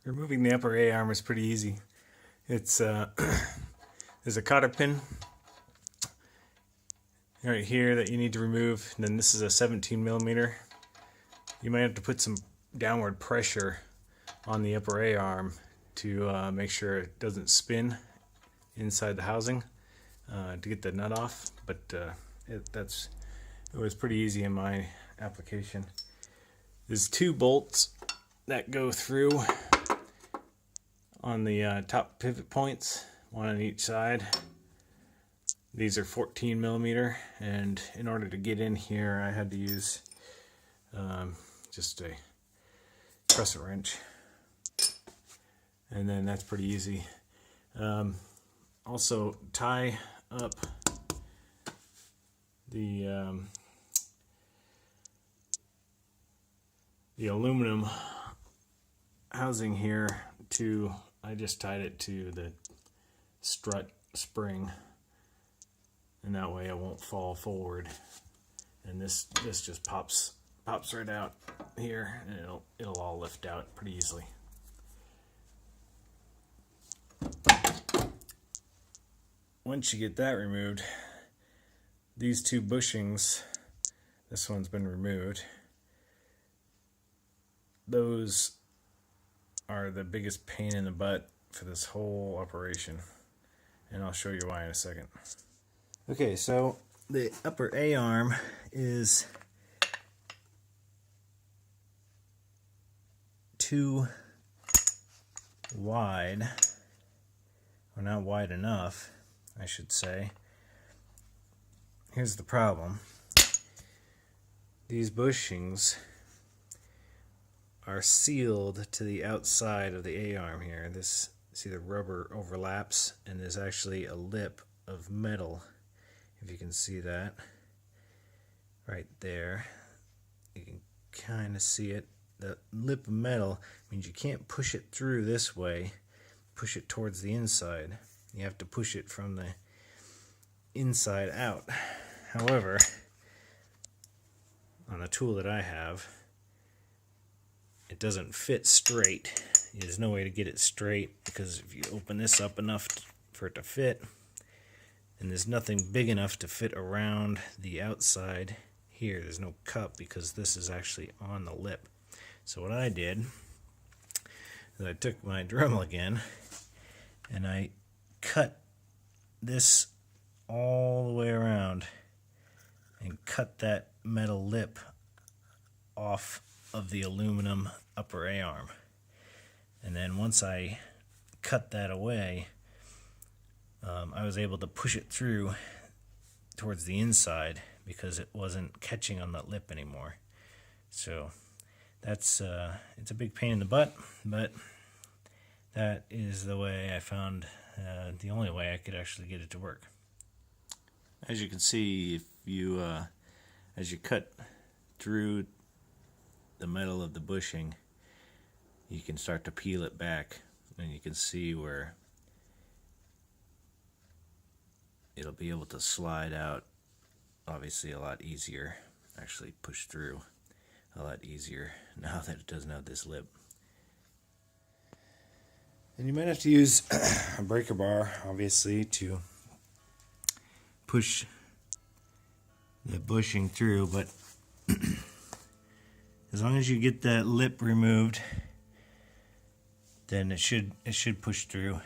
Removing the upper A arm is pretty easy. It's there's a cotter pin right here that you need to remove. And then this is a 17 millimeter. You might have to put some downward pressure on the upper A arm to make sure it doesn't spin inside the housing to get the nut off. But it was pretty easy in my application. There's two bolts that go through on the top pivot points, one on each side. These are 14 millimeter, and in order to get in here I had to use just a crescent wrench, and then that's pretty easy. Also tie up the aluminum housing here to, I just tied it to the strut spring, and that way it won't fall forward. And this just pops right out here, and it'll all lift out pretty easily. Once you get that removed, these two bushings, this one's been removed, those are the biggest pain in the butt for this whole operation, and I'll show you why in a second. Okay, so the upper A arm is too wide, or not wide enough, I should say. Here's the problem. These bushings are sealed to the outside of the A-arm here. This, see, the rubber overlaps, and there's actually a lip of metal, if you can see that right there. You can kind of see it. The lip of metal means you can't push it through this way, push it towards the inside. You have to push it from the inside out. However, on the tool that I have, it doesn't fit straight. There's no way to get it straight, because if you open this up enough for it to fit, and there's nothing big enough to fit around the outside here. There's no cup because this is actually on the lip. So what I did is I took my Dremel again and I cut this all the way around and cut that metal lip off of the aluminum upper A-arm. And then once I cut that away, I was able to push it through towards the inside because it wasn't catching on that lip anymore. So that's it's a big pain in the butt, but that is the way I found, the only way I could actually get it to work. As you can see, if you as you cut through the metal of the bushing, you can start to peel it back, and you can see where it'll be able to slide out, obviously a lot easier, actually push through a lot easier now that it doesn't have this lip. And you might have to use a breaker bar, obviously, to push the bushing through, but as long as you get that lip removed, then it should push through.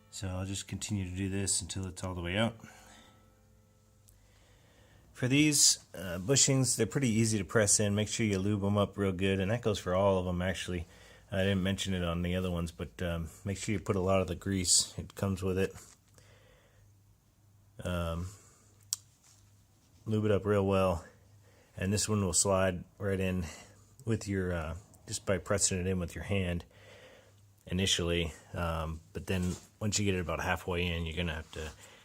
So I'll just continue to do this until it's all the way out. For these bushings, they're pretty easy to press in. Make sure you lube them up real good, and that goes for all of them actually. I didn't mention it on the other ones, but make sure you put a lot of the grease. It comes with it. Lube it up real well, and this one will slide right in with your just by pressing it in with your hand initially, but then once you get it about halfway in, you're gonna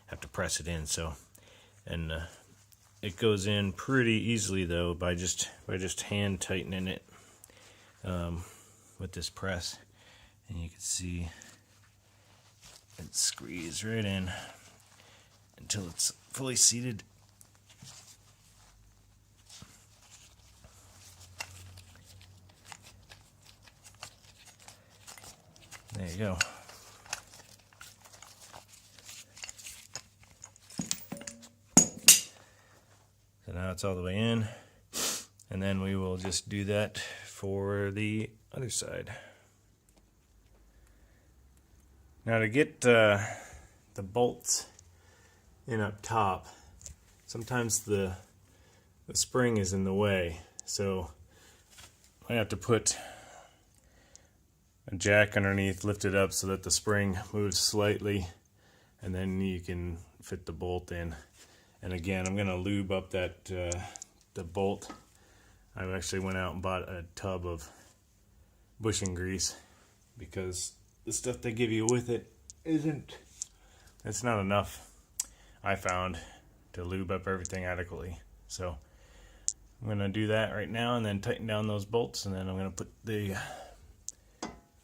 have to press it in. So, and it goes in pretty easily though by just hand tightening it with this press, and you can see it squeeze right in until it's fully seated. There you go. So now it's all the way in, and then we will just do that for the other side. Now to get the bolts in up top, sometimes the spring is in the way, so I have to put a jack underneath, lift it up so that the spring moves slightly, and then you can fit the bolt in. And again, I'm going to lube up that the bolt. I actually went out and bought a tub of bushing grease, because the stuff they give you with it it's not enough, I found, to lube up everything adequately. So I'm going to do that right now and then tighten down those bolts, and then I'm going to put the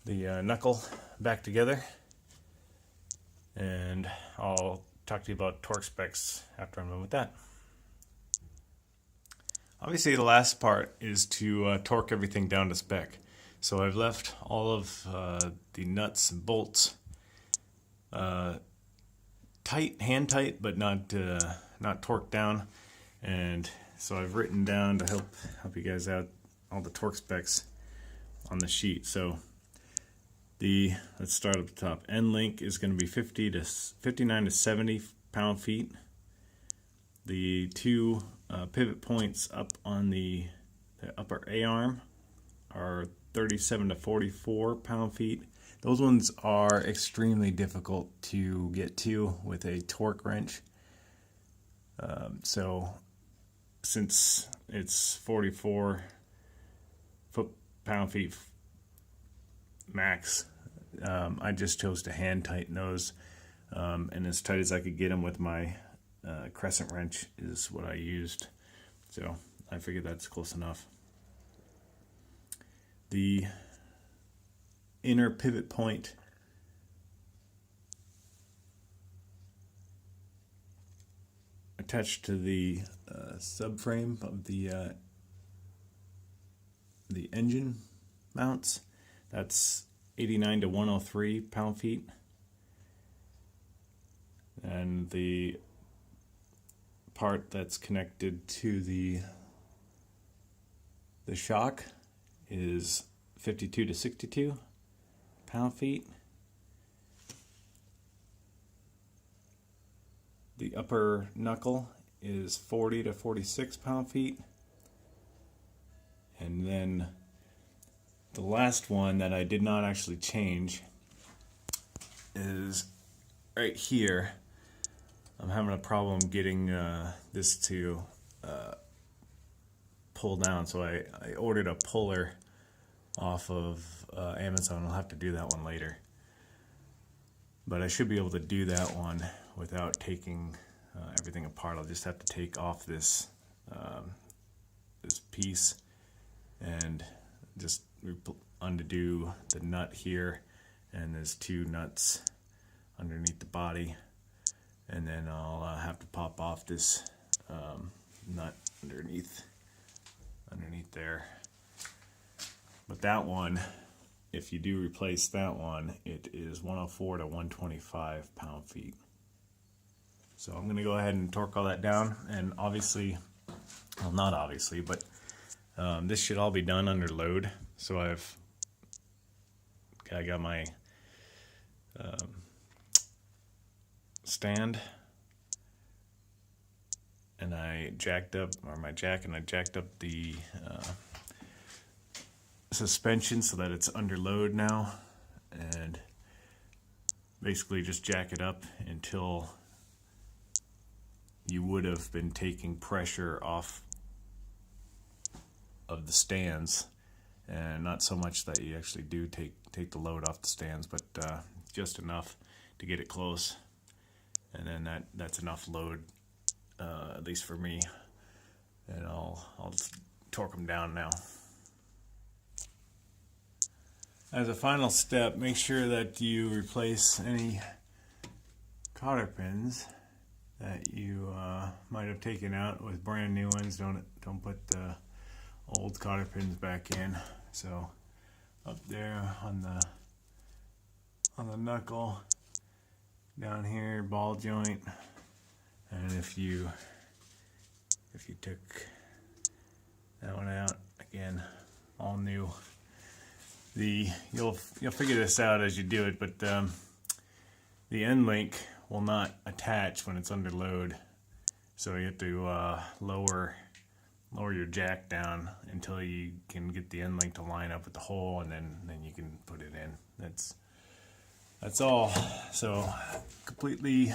knuckle back together, and I'll talk to you about torque specs after I'm done with that. Obviously the last part is to torque everything down to spec. So I've left all of the nuts and bolts tight, hand tight, but not torqued down. And so I've written down, to help you guys out, all the torque specs on the sheet. So let's start up the top. End link is going to be 59 to 70 pound-feet. The two pivot points up on the upper A-arm are 37 to 44 pound-feet. Those ones are extremely difficult to get to with a torque wrench. So since it's 44 pound-feet max, I just chose to hand tighten those, and as tight as I could get them with my crescent wrench is what I used. So I figured that's close enough. The inner pivot point attached to the subframe of the engine mounts, that's 89 to 103 pound-feet. And the part that's connected to the shock is 52 to 62 pound-feet. The upper knuckle is 40 to 46 pound-feet. And then the last one that I did not actually change is right here. I'm having a problem getting this to pull down, so I ordered a puller off of Amazon. I'll have to do that one later, but I should be able to do that one without taking everything apart. I'll just have to take off this this piece and just undo the nut here, and there's two nuts underneath the body, and then I'll have to pop off this nut underneath there. But that one, if you do replace that one, it is 104 to 125 pound-feet. So I'm going to go ahead and torque all that down, and obviously, well, not obviously, but this should all be done under load. So I got my stand, and I jacked up, or my jack, and I jacked up the suspension so that it's under load now, and basically just jack it up until you would have been taking pressure off of the stands, and not so much that you actually do take the load off the stands, but just enough to get it close, and then that's enough load, at least for me, and I'll just torque them down now. As a final step, make sure that you replace any cotter pins that you might have taken out with brand new ones. Don't put the old cotter pins back in. So up there on on the knuckle down here, ball joint, and if you took that one out, again, all new. You'll figure this out as you do it, but the end link will not attach when it's under load, so you have to lower your jack down until you can get the end link to line up with the hole, and then you can put it in. That's all. So completely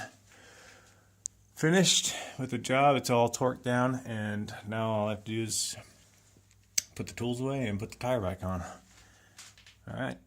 finished with the job. It's all torqued down, and now all I have to do is put the tools away and put the tire back on. All right.